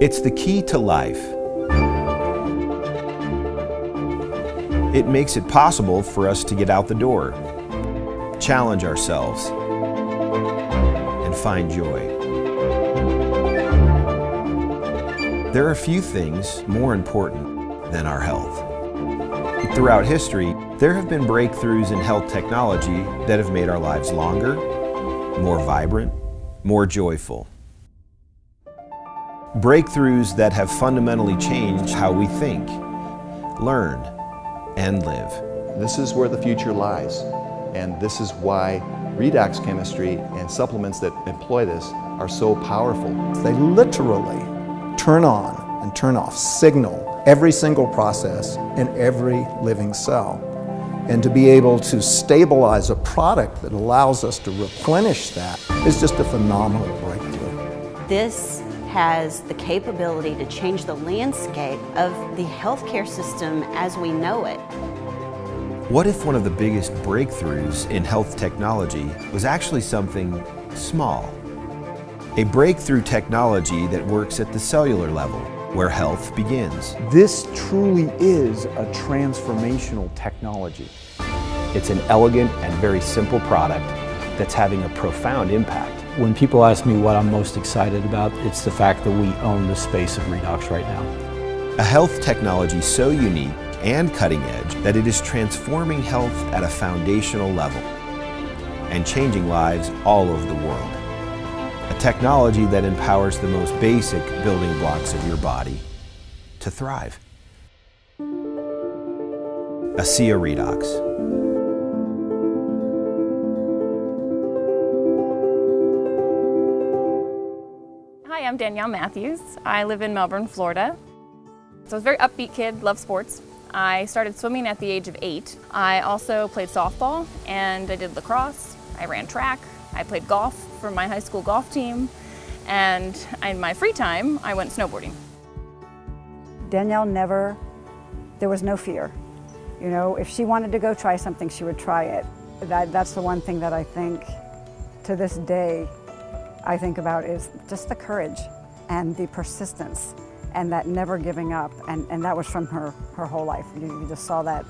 It's the key to life. It makes it possible for us to get out the door, challenge ourselves, and find joy. There are few things more important than our health. Throughout history, there have been breakthroughs in health technology that have made our lives longer, more vibrant, more joyful. Breakthroughs that have fundamentally changed how we think, learn, and live. This is where the future lies, and this is why redox chemistry and supplements that employ this are so powerful. They literally turn on and turn off, signal every single process in every living cell. And to be able to stabilize a product that allows us to replenish that is just a phenomenal breakthrough. This has the capability to change the landscape of the healthcare system as we know it. What if one of the biggest breakthroughs in health technology was actually something small? A breakthrough technology that works at the cellular level, where health begins. This truly is a transformational technology. It's an elegant and very simple product that's having a profound impact. When people ask me what I'm most excited about, it's the fact that we own the space of redox right now. A health technology so unique and cutting edge that it is transforming health at a foundational level and changing lives all over the world. A technology that empowers the most basic building blocks of your body to thrive. ASEA Redox. Hi, I'm Danielle Matthews. I live in Melbourne, Florida. So I was a very upbeat kid, loved sports. I started swimming at the age of 8. I also played softball and I did lacrosse. I ran track. I played golf for my high school golf team. And in my free time, I went snowboarding. Danielle there was no fear. You know, if she wanted to go try something, she would try it. That's the one thing that I think to this day I think about is just the courage and the persistence and that never giving up. And that was from her whole life. You just saw that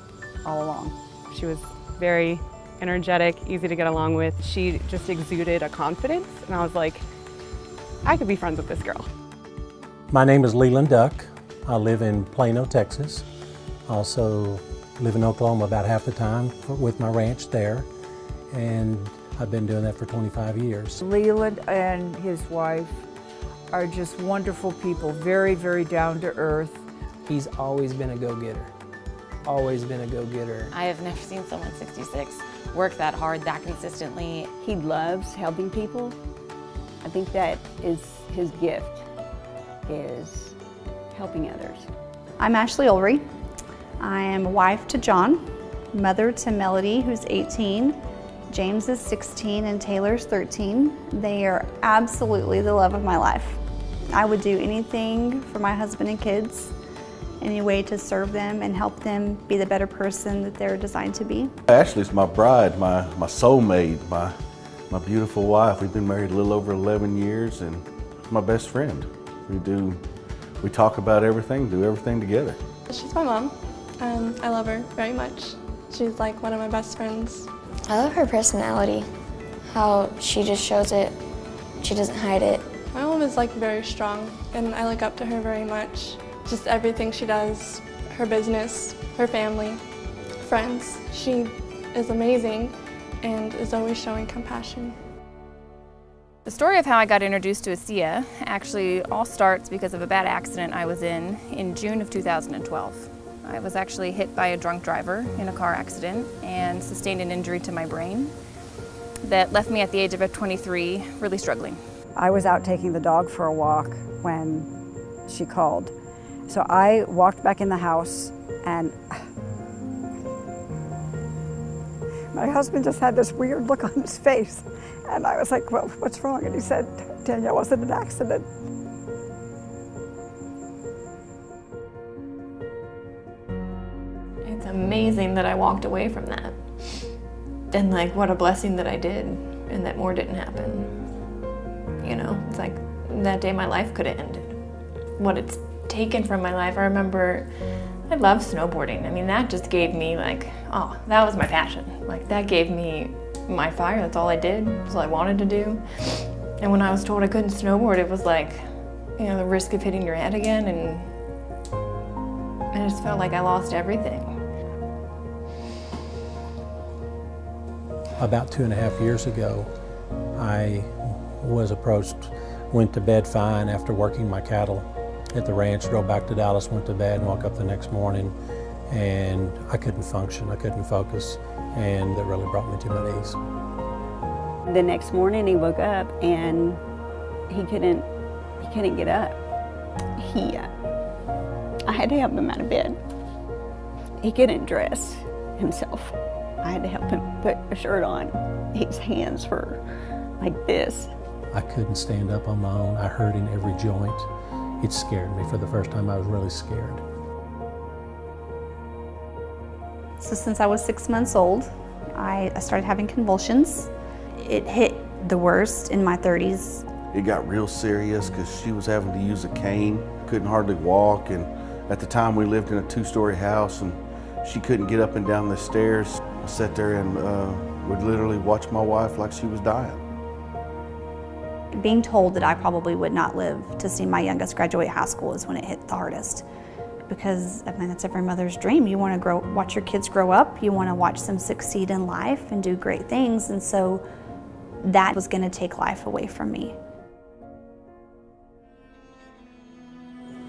all along. She was very energetic, easy to get along with. She just exuded a confidence, and I was like, I could be friends with this girl. My name is Leland Duck. I live in Plano, Texas. I also live in Oklahoma about half the time with my ranch there, and I've been doing that for 25 years. Leland and his wife are just wonderful people, very, very down to earth. He's always been a go-getter. Always been a go-getter. I have never seen someone 66 work that hard, that consistently. He loves helping people. I think that is his gift, is helping others. I'm Ashley Ulrey. I am a wife to John, mother to Melody, who's 18, James is 16, and Taylor's 13. They are absolutely the love of my life. I would do anything for my husband and kids, any way to serve them and help them be the better person that they're designed to be. Ashley's my bride, my soulmate, my beautiful wife. We've been married a little over 11 years, and she's my best friend. We talk about everything, do everything together. She's my mom. I love her very much. She's like one of my best friends. I love her personality, how she just shows it, she doesn't hide it. My mom is like very strong, and I look up to her very much. Just everything she does, her business, her family, friends. She is amazing and is always showing compassion. The story of how I got introduced to ASEA actually all starts because of a bad accident I was in June of 2012. I was actually hit by a drunk driver in a car accident and sustained an injury to my brain that left me at the age of 23 really struggling. I was out taking the dog for a walk when she called. So I walked back in the house and my husband just had this weird look on his face. And I was like, well, what's wrong? And he said, Danielle, was it an accident? It's amazing that I walked away from that. And like, what a blessing that I did and that more didn't happen. You know, it's like that day my life could have ended. what it's taken from my life. I remember I love snowboarding. I mean, that just gave me like, oh, that was my passion. Like that gave me my fire. That's all I did. That's all I wanted to do. And when I was told I couldn't snowboard, it was like, you know, the risk of hitting your head again, and I just felt like I lost everything. About 2.5 years ago, I was approached, went to bed fine after working my cattle at the ranch, drove back to Dallas, went to bed, and woke up the next morning, and I couldn't function, I couldn't focus, and that really brought me to my knees. The next morning he woke up and he couldn't get up. I had to help him out of bed. He couldn't dress himself. I had to help him put a shirt on. His hands were like this. I couldn't stand up on my own. I hurt in every joint. It scared me. For the first time, I was really scared. So since I was 6 months old, I started having convulsions. It hit the worst in my 30s. It got real serious because she was having to use a cane, couldn't hardly walk, and at the time we lived in a 2-story house and she couldn't get up and down the stairs. I sat there and would literally watch my wife like she was dying. Being told that I probably would not live to see my youngest graduate high school is when it hit the hardest. Because, I mean, that's every mother's dream. You want to watch your kids grow up, you want to watch them succeed in life and do great things, and so that was going to take life away from me.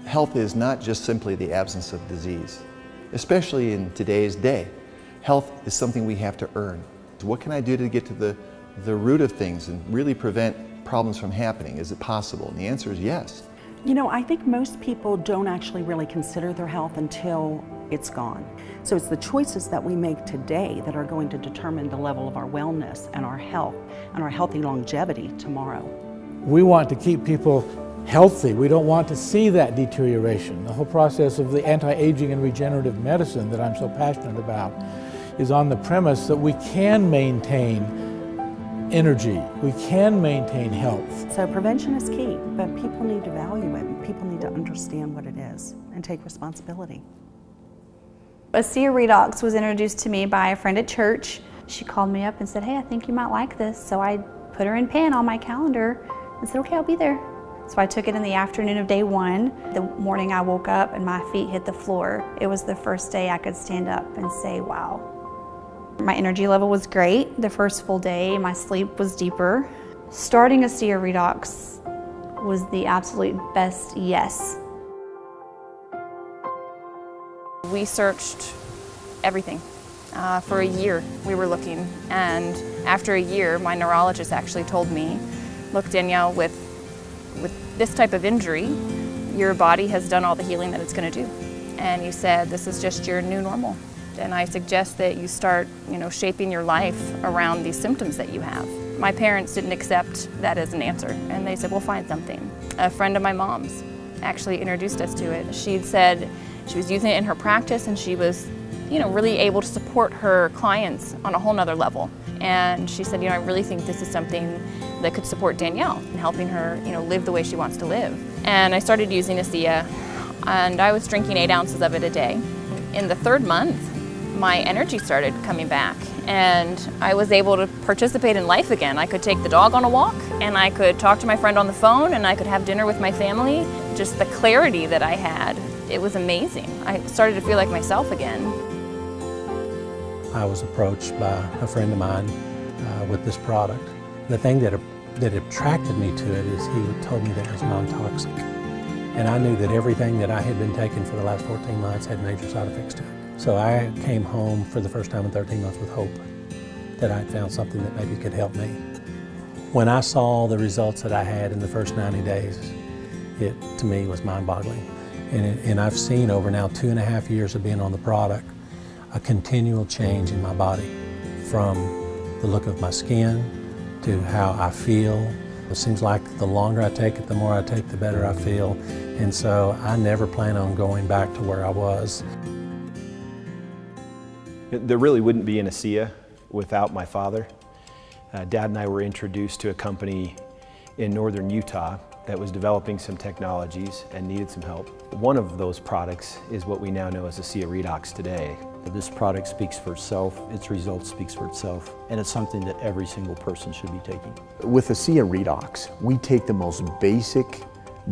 Health is not just simply the absence of disease, especially in today's day. Health is something we have to earn. What can I do to get to the root of things and really prevent problems from happening? Is it possible? And the answer is yes. You know, I think most people don't actually really consider their health until it's gone. So it's the choices that we make today that are going to determine the level of our wellness and our health and our healthy longevity tomorrow. We want to keep people healthy. We don't want to see that deterioration. The whole process of the anti-aging and regenerative medicine that I'm so passionate about is on the premise that we can maintain energy, we can maintain health. So prevention is key, but people need to value it and people need to understand what it is and take responsibility. ASEA Redox was introduced to me by a friend at church. She called me up and said, hey, I think you might like this. So I put her in pen on my calendar and said, okay, I'll be there. So I took it in the afternoon of day 1. The morning I woke up and my feet hit the floor. It was the first day I could stand up and say, wow. My energy level was great. The first full day, my sleep was deeper. Starting ASEA Redox was the absolute best yes. We searched everything. For a year we were looking, and after a year my neurologist actually told me, look Danielle, with this type of injury, your body has done all the healing that it's going to do. And you said, this is just your new normal. And I suggest that you start, shaping your life around these symptoms that you have. My parents didn't accept that as an answer, and they said, we'll find something. A friend of my mom's actually introduced us to it. She'd said she was using it in her practice, and she was, really able to support her clients on a whole nother level. And she said, I really think this is something that could support Danielle in helping her, live the way she wants to live. And I started using ASEA, and I was drinking 8 ounces of it a day. In the 3rd month, my energy started coming back, and I was able to participate in life again. I could take the dog on a walk, and I could talk to my friend on the phone, and I could have dinner with my family. Just the clarity that I had, it was amazing. I started to feel like myself again. I was approached by a friend of mine with this product. The thing that attracted me to it is he told me that it was non-toxic. And I knew that everything that I had been taking for the last 14 months had major side effects to it. So I came home for the first time in 13 months with hope that I'd found something that maybe could help me. When I saw the results that I had in the first 90 days, it to me was mind-boggling. And I've seen over now 2.5 years of being on the product, a continual change in my body, from the look of my skin to how I feel. It seems like the longer I take it, the more I take, the better I feel. And so I never plan on going back to where I was. There really wouldn't be an ASEA without my father. Dad and I were introduced to a company in northern Utah that was developing some technologies and needed some help. One of those products is what we now know as ASEA Redox today. This product speaks for itself, its results speaks for itself, and it's something that every single person should be taking. With ASEA Redox, we take the most basic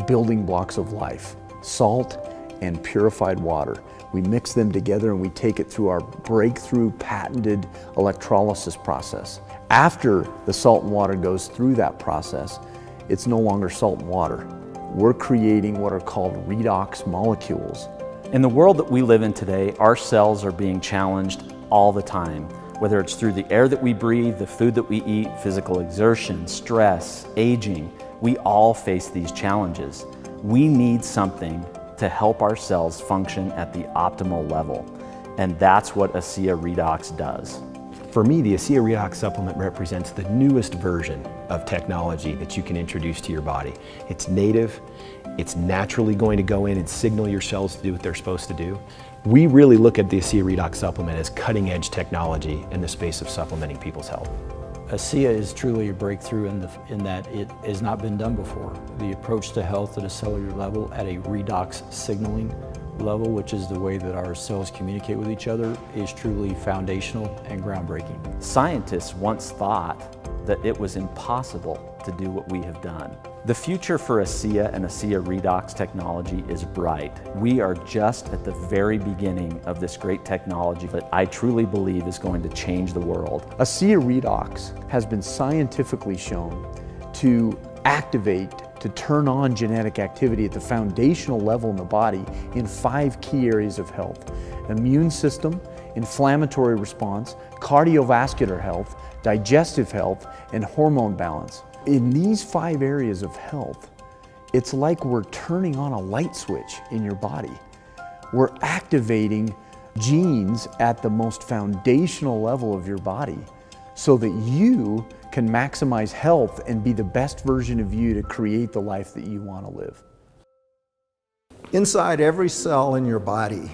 building blocks of life, salt and purified water. We mix them together and we take it through our breakthrough patented electrolysis process. After the salt and water goes through that process, it's no longer salt and water. We're creating what are called redox molecules. In the world that we live in today, our cells are being challenged all the time, whether it's through the air that we breathe, the food that we eat, physical exertion, stress, aging. We all face these challenges. We need something to help our cells function at the optimal level, and that's what ASEA Redox does. For me, the ASEA Redox supplement represents the newest version of technology that you can introduce to your body. It's native, it's naturally going to go in and signal your cells to do what they're supposed to do. We really look at the ASEA Redox supplement as cutting-edge technology in the space of supplementing people's health. ASEA is truly a breakthrough in that it has not been done before. The approach to health at a cellular level, at a redox signaling level, which is the way that our cells communicate with each other, is truly foundational and groundbreaking. Scientists once thought that it was impossible to do what we have done. The future for ASEA and ASEA Redox technology is bright. We are just at the very beginning of this great technology that I truly believe is going to change the world. ASEA Redox has been scientifically shown to activate, to turn on genetic activity at the foundational level in the body in 5 key areas of health: immune system, inflammatory response, cardiovascular health, digestive health, and hormone balance. In these 5 areas of health, it's like we're turning on a light switch in your body. We're activating genes at the most foundational level of your body so that you can maximize health and be the best version of you to create the life that you want to live. Inside every cell in your body,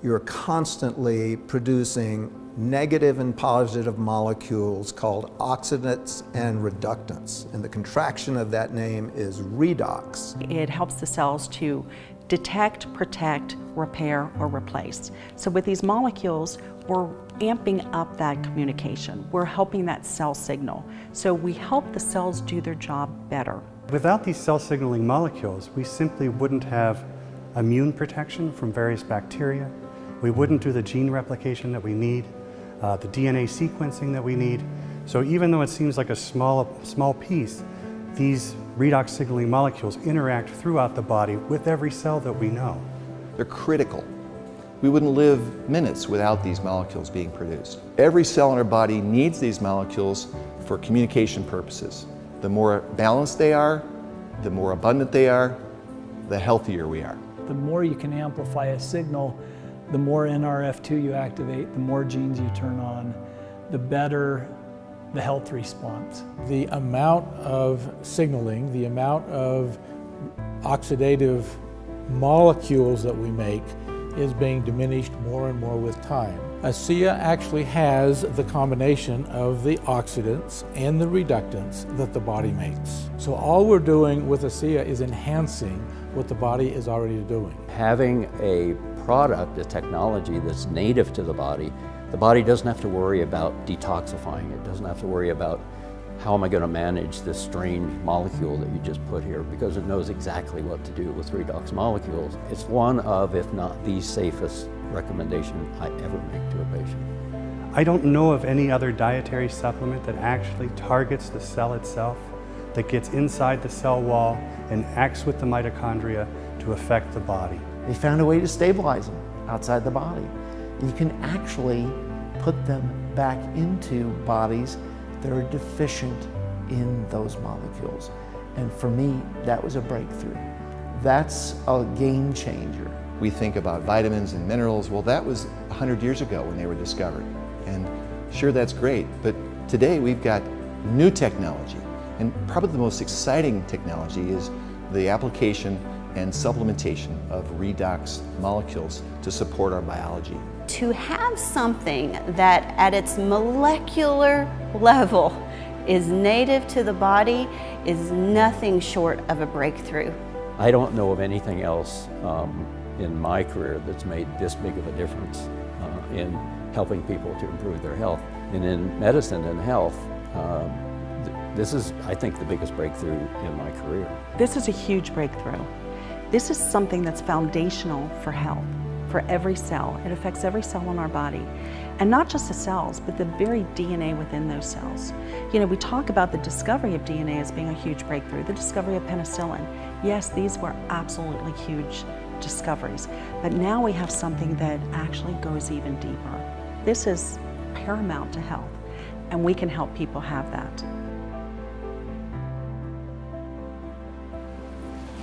you're constantly producing negative and positive molecules called oxidants and reductants. And the contraction of that name is redox. It helps the cells to detect, protect, repair, or replace. So with these molecules, we're amping up that communication. We're helping that cell signal. So we help the cells do their job better. Without these cell signaling molecules, we simply wouldn't have immune protection from various bacteria. We wouldn't do the gene replication that we need, the DNA sequencing that we need. So even though it seems like a small piece, these redox signaling molecules interact throughout the body with every cell that we know. They're critical. We wouldn't live minutes without these molecules being produced. Every cell in our body needs these molecules for communication purposes. The more balanced they are, the more abundant they are, the healthier we are. The more you can amplify a signal, the more NRF2 you activate, the more genes you turn on, the better the health response. The amount of signaling, the amount of oxidative molecules that we make is being diminished more and more with time. ASEA actually has the combination of the oxidants and the reductants that the body makes. So all we're doing with ASEA is enhancing what the body is already doing. Having a product, a technology that's native to the body doesn't have to worry about detoxifying it, doesn't have to worry about how am I going to manage this strange molecule that you just put here, because it knows exactly what to do with redox molecules. It's one of, if not the safest recommendation I ever make to a patient. I don't know of any other dietary supplement that actually targets the cell itself, that gets inside the cell wall and acts with the mitochondria to affect the body. They found a way to stabilize them outside the body. You can actually put them back into bodies that are deficient in those molecules. And for me, that was a breakthrough. That's a game changer. We think about vitamins and minerals. Well, that was 100 years ago when they were discovered. And sure, that's great, but today we've got new technology. And probably the most exciting technology is the application and supplementation of redox molecules to support our biology. To have something that at its molecular level is native to the body is nothing short of a breakthrough. I don't know of anything else in my career that's made this big of a difference in helping people to improve their health. And in medicine and health, this is, I think, the biggest breakthrough in my career. This is a huge breakthrough. This is something that's foundational for health, for every cell. It affects every cell in our body. And not just the cells, but the very DNA within those cells. You know, we talk about the discovery of DNA as being a huge breakthrough, the discovery of penicillin. Yes, these were absolutely huge discoveries, but now we have something that actually goes even deeper. This is paramount to health, and we can help people have that.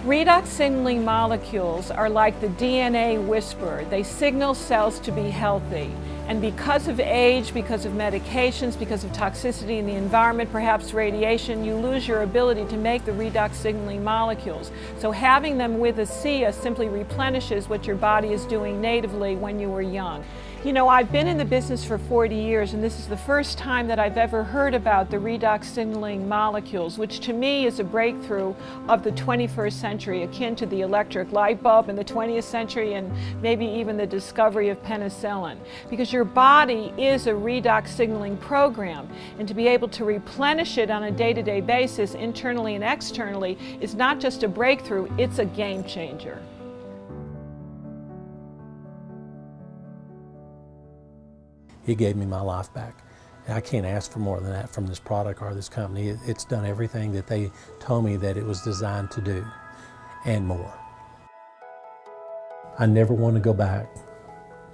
Redox signaling molecules are like the DNA whisperer. They signal cells to be healthy. And because of age, because of medications, because of toxicity in the environment, perhaps radiation, you lose your ability to make the redox signaling molecules. So having them with ASEA simply replenishes what your body is doing natively when you were young. You know, I've been in the business for 40 years, and this is the first time that I've ever heard about the redox signaling molecules, which to me is a breakthrough of the 21st century, akin to the electric light bulb in the 20th century and maybe even the discovery of penicillin. Because your body is a redox signaling program, and to be able to replenish it on a day-to-day basis, internally and externally, is not just a breakthrough, it's a game changer. It gave me my life back. I can't ask for more than that from this product or this company. It's done everything that they told me that it was designed to do, and more. I never want to go back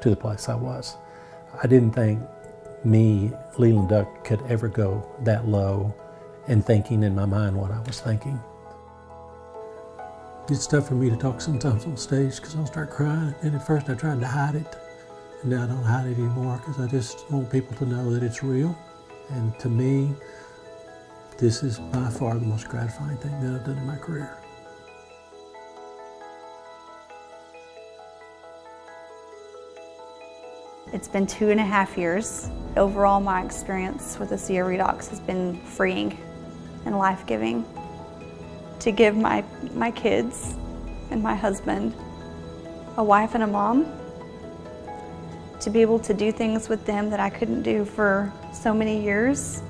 to the place I was. I didn't think me, Leland Duck, could ever go that low and thinking in my mind what I was thinking. It's tough for me to talk sometimes on stage because I'll start crying, and at first I tried to hide it. And now I don't hide it anymore because I just want people to know that it's real. And to me, this is by far the most gratifying thing that I've done in my career. It's been 2.5 years. Overall, my experience with ASEA Redox has been freeing and life-giving. To give my kids and my husband a wife and a mom, to be able to do things with them that I couldn't do for so many years.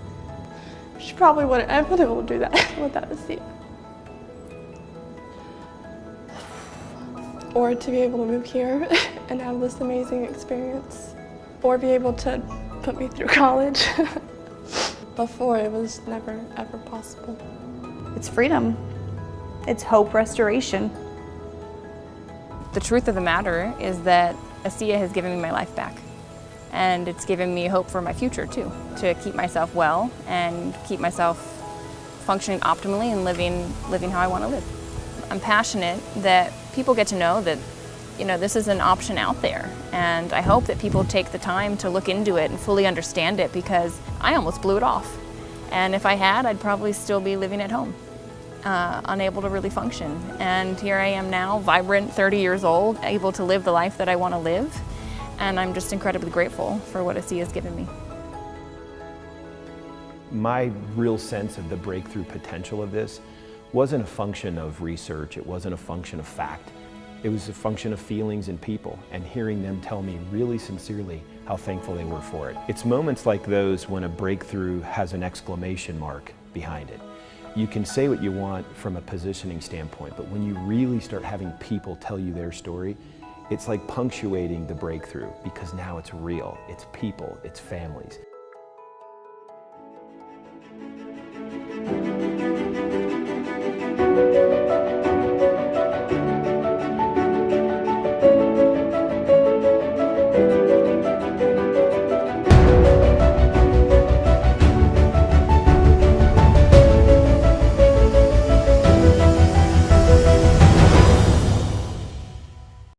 She probably wouldn't have been able to do that without ASEA. Or to be able to move here and have this amazing experience. Or be able to put me through college. Before, it was never, ever possible. It's freedom. It's hope restoration. The truth of the matter is that ASEA has given me my life back, and it's given me hope for my future too, to keep myself well and keep myself functioning optimally and living how I want to live. I'm passionate that people get to know that, you know, this is an option out there, and I hope that people take the time to look into it and fully understand it, because I almost blew it off, and if I had, I'd probably still be living at home. Unable to really function. And here I am now, vibrant, 30 years old, able to live the life that I want to live. And I'm just incredibly grateful for what ASEA has given me. My real sense of the breakthrough potential of this wasn't a function of research, it wasn't a function of fact. It was a function of feelings and people, and hearing them tell me really sincerely how thankful they were for it. It's moments like those when a breakthrough has an exclamation mark behind it. You can say what you want from a positioning standpoint, but when you really start having people tell you their story, it's like punctuating the breakthrough, because now it's real, it's people, it's families.